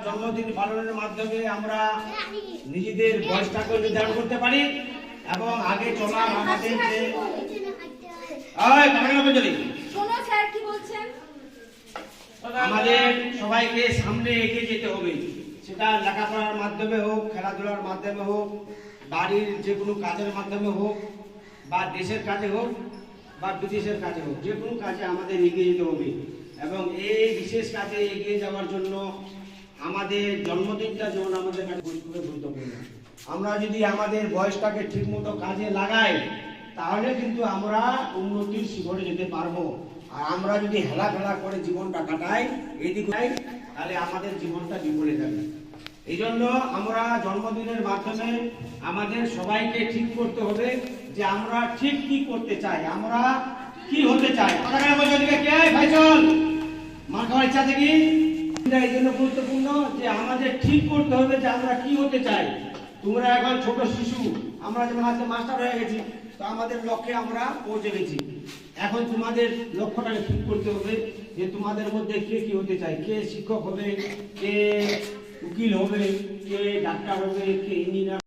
জন্মদিন পালনের মাধ্যমে আমরা নিজেদের বয়সটাকে নির্ধারণ করতে পারি এবং আগে চলা আমাদের যে আমাদের সবাইকে সামনে এগিয়ে যেতে হবে, সেটা লেখাপড়ার মাধ্যমে হোক, খেলাধুলার মাধ্যমে হোক, বাড়ির যে কোনো কাজের মাধ্যমে হোক, বা দেশের কাজে হোক বা বিদেশের কাজে হোক, যে কোনো কাজে আমাদের এগিয়ে যেতে হবে। এবং এই বিশেষ কাজে এগিয়ে যাওয়ার জন্য আমাদের জন্মদিনটা যেমন আমাদের কাছে খুবই গুরুত্বপূর্ণ। আমরা যদি আমাদের বয়সটাকে ঠিকমতো কাজে লাগাই তাহলে কিন্তু আমরা উন্নতির শিখরে যেতে পারবো। আর আমরা যদি হেলাফেলা করে জীবনটা কাটাই এইদিকে, তাহলে আমাদের জীবনটা বিফলে যাবে। এই জন্য আমরা জন্মদিনের মাধ্যমে আমাদের সবাইকে ঠিক করতে হবে যে আমরা ঠিক কি করতে চাই, আমরা কি হতে চাই। মার খাওয়ার ইচ্ছা থেকে এই জন্য গুরুত্বপূর্ণ যে আমাদের ঠিক করতে হবে যে আমরা কি হতে চাই। তোমরা এখন ছোট শিশু, আমরা যেমন আজকে মাস্টার হয়ে গেছি, তো আমাদের লক্ষ্যে আমরা পৌঁছে গেছি। এখন তোমাদের লক্ষ্যটাকে ঠিক করতে হবে যে তোমাদের মধ্যে কে কি হতে চায়। কে শিক্ষক হবে, কে উকিল হবে, কে ডাক্তার হবে, কে ইঞ্জিনিয়ার।